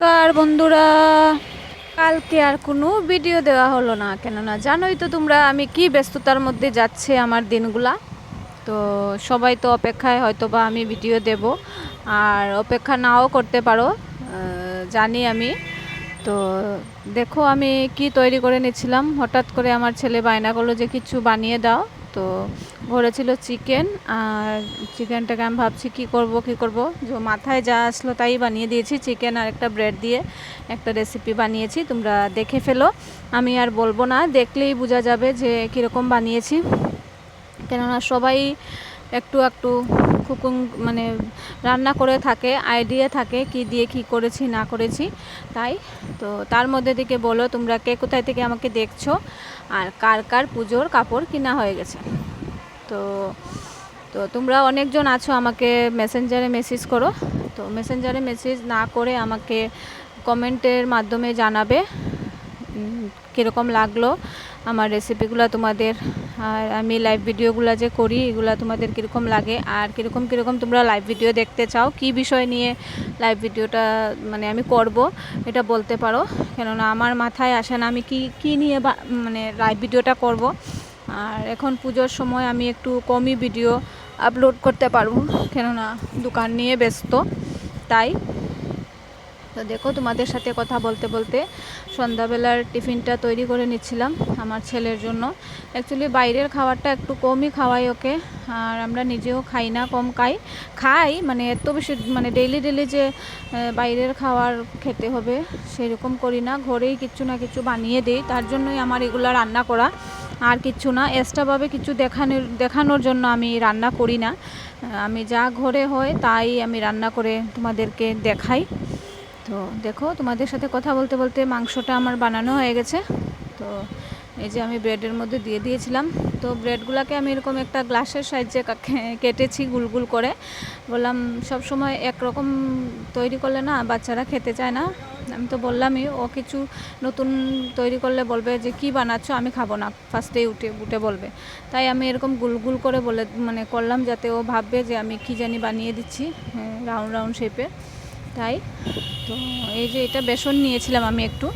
কার বন্ধুরা, কালকে আর কোনো ভিডিও দেওয়া হলো না, কেননা জানোই তো তোমরা আমি কি ব্যস্ততার মধ্যে যাচ্ছে আমার দিনগুলা। তো সবাই তো অপেক্ষায় হয়তো বা আমি ভিডিও দেব, আর অপেক্ষা নাও করতে পারো, জানি আমি। তো দেখো আমি কি তৈরি করে নিচ্ছিলাম, হঠাৎ করে আমার ছেলে বায়না করলো যে কিছু বানিয়ে দাও। তো ঘরে ছিল চিকেন, আর চিকেনটাকে আমি ভাবছি কি করব, যে মাথায় যা আসলো তাই বানিয়ে দিয়েছি। চিকেন আর একটা ব্রেড দিয়ে একটা রেসিপি বানিয়েছি, তোমরা দেখে ফেলো। আমি আর বলবো না, দেখলেই বোঝা যাবে যে কীরকম বানিয়েছি, কেননা সবাই একটু একটু কুকিং মানে রান্না করে থাকে, আইডিয়া থাকে কি দিয়ে কি করেছি না করেছি। তাই তো তার মধ্যে থেকে বলো তোমরা কে কোথায় থেকে আমাকে দেখছো, আর কার কার পুজোর কাপড় কিনা হয়ে গেছে। তো তো তোমরা অনেকজন আছো আমাকে মেসেঞ্জারে মেসেজ করো, তো মেসেঞ্জারে মেসেজ না করে আমাকে কমেন্টের মাধ্যমে জানাবে কীরকম লাগলো আমার রেসিপিগুলো তোমাদের, আর আমি লাইভ ভিডিওগুলো যে করি এগুলো তোমাদের কীরকম লাগে, আর কীরকম তোমরা লাইভ ভিডিও দেখতে চাও, কি বিষয় নিয়ে লাইভ ভিডিওটা মানে আমি করব এটা বলতে পারো, কেননা আমার মাথায় আসে না আমি কি নিয়ে মানে লাইভ ভিডিওটা করব। আর এখন পুজোর সময় আমি একটু কমই ভিডিও আপলোড করতে পারবো, কেননা দোকান নিয়ে ব্যস্ত। তাই তো দেখো তোমাদের সাথে কথা বলতে বলতে সন্ধ্যাবেলার টিফিনটা তৈরি করে নিচ্ছিলাম আমার ছেলের জন্য। অ্যাকচুয়ালি বাইরের খাবারটা একটু কমই খাওয়াই ওকে, আর আমরা নিজেও খাই না, কম খাই মানে এত বেশি মানে ডেইলি যে বাইরের খাবার খেতে হবে সেরকম করি না, ঘরেই কিছু না কিছু বানিয়ে দিই, তার জন্যই আমার এগুলো রান্না করা, আর কিচ্ছু না। এক্সট্রাভাবে কিছু দেখানোর জন্য আমি রান্না করি না, আমি যা ঘরে হয় তাই আমি রান্না করে তোমাদেরকে দেখাই। তো দেখো তোমাদের সাথে কথা বলতে বলতে মাংসটা আমার বানানো হয়ে গেছে। তো এই যে আমি ব্রেডের মধ্যে দিয়ে দিয়েছিলাম, তো ব্রেডগুলোকে আমি এরকম একটা গ্লাসের সাহায্যে কেটেছি গুল করে। বললাম সব সময় একরকম তৈরি করলে না বাচ্চারা খেতে চায় না, আমি তো বললামই ও কিছু নতুন তৈরি করলে বলবে যে কি বানাচ্ছ, আমি খাবো না, ফার্স্টেই উঠে বলবে। তাই আমি এরকম গুল করে মানে করলাম, যাতে ও ভাববে যে আমি কি জানি বানিয়ে দিচ্ছি রাউন্ড শেপে। তাই তো এই যে এটা বেসন নিয়েছিলাম আমি, একটু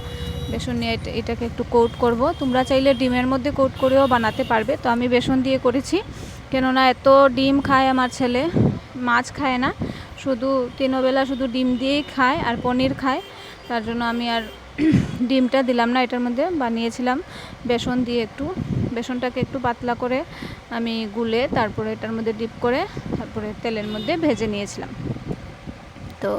বেসন নিয়ে এটাকে একটু কোট করব, তোমরা চাইলে ডিমের মধ্যে কোট করেও বানাতে পারবে। তো আমি বেসন দিয়ে করেছি, কেননা এত ডিম খায় আমার ছেলে, মাছ খায় না, শুধু তিনবেলা শুধু ডিম দিয়েই খায় আর পনির খায়, তার জন্য আমি আর ডিমটা দিলাম না এটার মধ্যে। বানিয়েছিলাম বেসন দিয়ে, বেসনটাকে একটু পাতলা করে আমি গুলে তারপরে এটার মধ্যে ডিপ করে তারপরে তেলের মধ্যে ভেজে নিয়েছিলাম। তো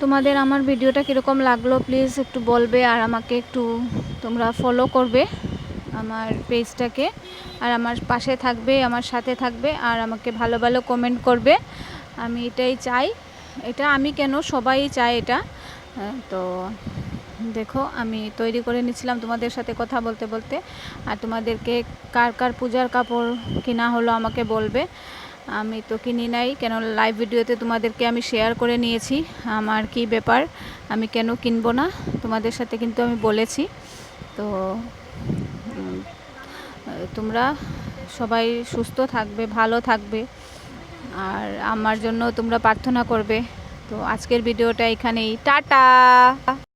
তোমাদের আমার ভিডিওটা কীরকম লাগলো প্লিজ একটু বলবে, আর আমাকে একটু তোমরা ফলো করবে আমার পেজটাকে, আর আমার পাশে থাকবে, আমার সাথে থাকবে, আর আমাকে ভালো ভালো কমেন্ট করবে। আমি এটাই চাই, এটা আমি কেন সবাই চায় এটা। তো দেখো আমি তৈরি করে নিচ্ছিলাম তোমাদের সাথে কথা বলতে বলতে, আর তোমাদেরকে কার কার পূজার কাপড় কেনা হলো আমাকে বলবে। আমি তো কিনি নাই, কেন লাইভ ভিডিওতে তোমাদেরকে আমি শেয়ার করে নিয়েছি আমার কি ব্যাপার, আমি কেন কিনবো না তোমাদের সাথে কিন্তু আমি বলেছি। তো তোমরা সবাই সুস্থ থাকবে, ভালো থাকবে, আর আমার জন্য তোমরা প্রার্থনা করবে। তো আজকের ভিডিওটা এখানেই, টাটা।